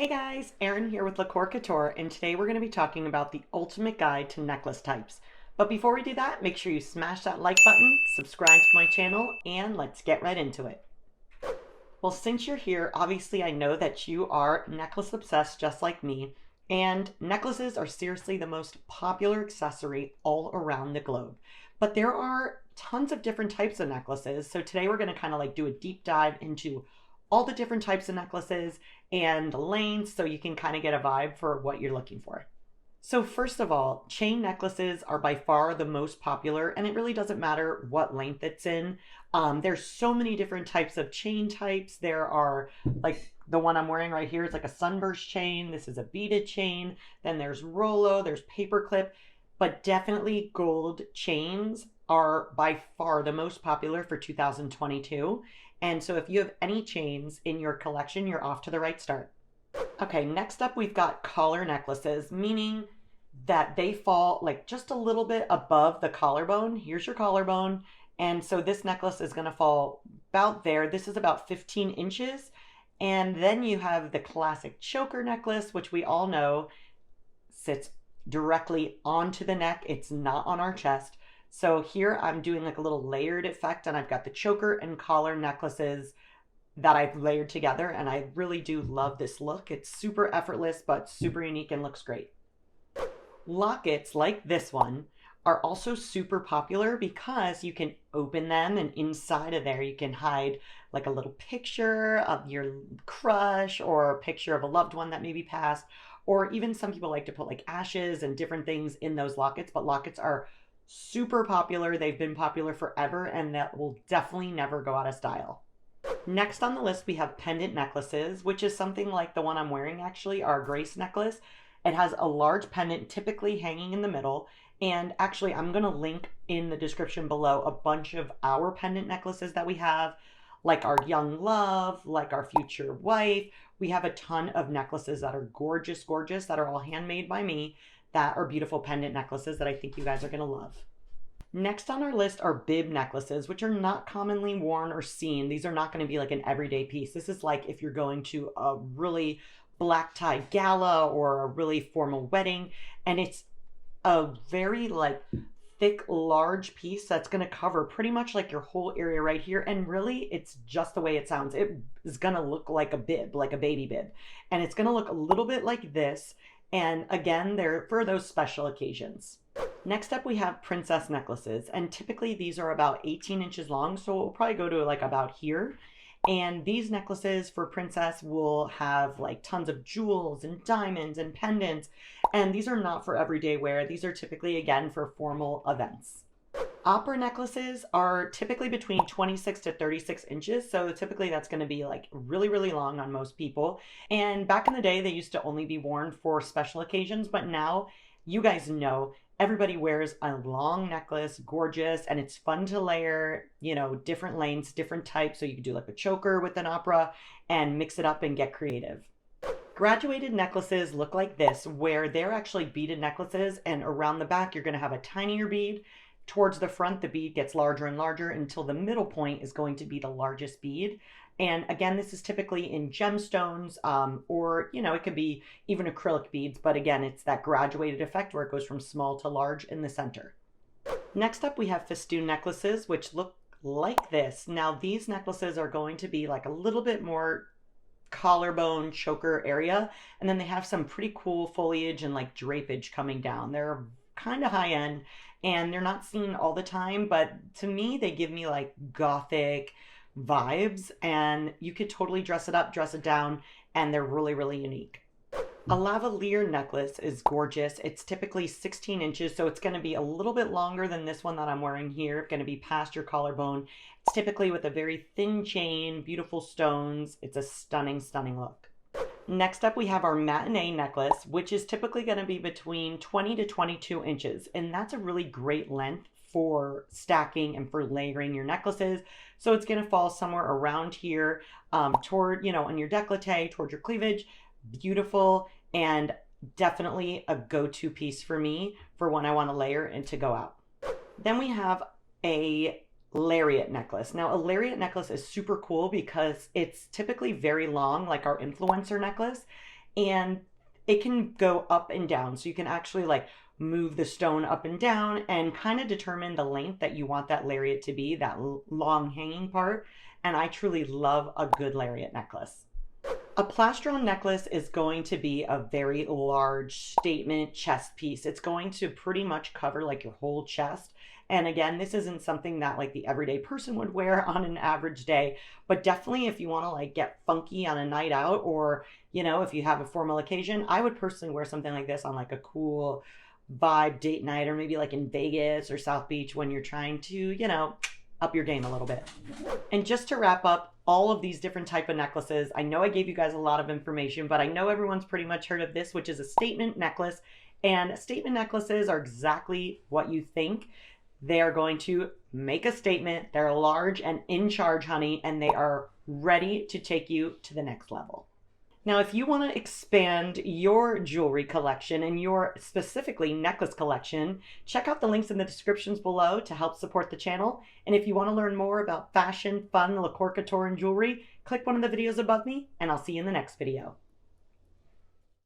Hey guys, Erin here with LaCkore Couture, and today we're going to be talking about the ultimate guide to necklace types. But before we do that, make sure you smash that like button, subscribe to my channel, and let's get right into it. Well, since you're here, obviously I know that you are necklace obsessed just like me, and necklaces are seriously the most popular accessory all around the globe. But there are tons of different types of necklaces, so today we're going to kind of like do a deep dive into all the different types of necklaces and lanes so you can kind of get a vibe for what you're looking for. So first of all, chain necklaces are by far the most popular, and it really doesn't matter what length it's in. There's so many different types of chain types. There are like the one I'm wearing right here is like a sunburst chain. This is a beaded chain. Then there's Rollo, there's paperclip, but definitely gold chains are by far the most popular for 2022. And so if you have any chains in your collection, you're off to the right start. Okay, next up we've got collar necklaces, meaning that they fall like just a little bit above the collarbone. Here's your collarbone. And so this necklace is gonna fall about there. This is about 15 inches. And then you have the classic choker necklace, which we all know sits directly onto the neck. It's not on our chest. So here I'm doing like a little layered effect, and I've got the choker and collar necklaces that I've layered together, and I really do love this look. It's super effortless, but super unique and looks great. Lockets like this one are also super popular because you can open them, and inside of there you can hide like a little picture of your crush or a picture of a loved one that maybe passed, or even some people like to put like ashes and different things in those lockets, but lockets are super popular. They've been popular forever, and that will definitely never go out of style. Next on the list, we have pendant necklaces, which is something like the one I'm wearing actually, our Grace necklace. It has a large pendant typically hanging in the middle. And actually, I'm going to link in the description below a bunch of our pendant necklaces that we have, like our young love, like our future wife. We have a ton of necklaces that are gorgeous, gorgeous, that are all handmade by me, that are beautiful pendant necklaces that I think you guys are going to love. Next on our list are bib necklaces, which are not commonly worn or seen. These are not going to be like an everyday piece. This is like if you're going to a really black tie gala or a really formal wedding, and it's a very like thick, large piece that's going to cover pretty much like your whole area right here. And really, it's just the way it sounds. It is going to look like a bib, like a baby bib. And it's going to look a little bit like this. And again, they're for those special occasions. Next up, we have princess necklaces. And typically these are about 18 inches long. So we'll probably go to like about here. And these necklaces for princess will have like tons of jewels and diamonds and pendants. And these are not for everyday wear. These are typically, again, for formal events. Opera necklaces are typically between 26 to 36 inches. So typically that's going to be like really, really long on most people. And back in the day, they used to only be worn for special occasions. But now you guys know everybody wears a long necklace, gorgeous, and it's fun to layer, you know, different lanes, different types. So you can do like a choker with an opera and mix it up and get creative. Graduated necklaces look like this, where they're actually beaded necklaces, and around the back you're going to have a tinier bead. Towards the front, the bead gets larger and larger until the middle point is going to be the largest bead. And again, this is typically in gemstones, or, you know, it could be even acrylic beads. But again, it's that graduated effect where it goes from small to large in the center. Next up, we have Festoon necklaces, which look like this. Now, these necklaces are going to be like a little bit more collarbone choker area. And then they have some pretty cool foliage and like drapage coming down. They're kind of high end, and they're not seen all the time, but to me, they give me like gothic vibes, and you could totally dress it up, dress it down, and they're really, really unique. A lavalier necklace is gorgeous. It's typically 16 inches, so it's going to be a little bit longer than this one that I'm wearing here. It's going to be past your collarbone. It's typically with a very thin chain, beautiful stones. It's a stunning, stunning look. Next up, we have our matinee necklace, which is typically going to be between 20 to 22 inches. And that's a really great length for stacking and for layering your necklaces. So it's going to fall somewhere around here, toward, you know, on your décolleté, toward your cleavage. Beautiful, and definitely a go-to piece for me for when I want to layer and to go out. Then we have a lariat necklace. Now, a lariat necklace is super cool because it's typically very long, like our influencer necklace, and it can go up and down. So you can actually like move the stone up and down and kind of determine the length that you want that lariat to be, that long hanging part. And I truly love a good lariat necklace. A plastron necklace is going to be a very large statement chest piece. It's going to pretty much cover like your whole chest. And again, this isn't something that like the everyday person would wear on an average day, but definitely if you want to like get funky on a night out, or, you know, if you have a formal occasion, I would personally wear something like this on like a cool vibe date night, or maybe like in Vegas or South Beach when you're trying to, you know, up your game a little bit. And just to wrap up all of these different type of necklaces, I know I gave you guys a lot of information, but I know everyone's pretty much heard of this, which is a statement necklace. And statement necklaces are exactly what you think. They are going to make a statement. They're large and in charge, honey, and they are ready to take you to the next level. Now, if you want to expand your jewelry collection and your specifically necklace collection, check out the links in the descriptions below to help support the channel. And if you want to learn more about fashion, fun, LaCkore Couture, and jewelry, click one of the videos above me, and I'll see you in the next video.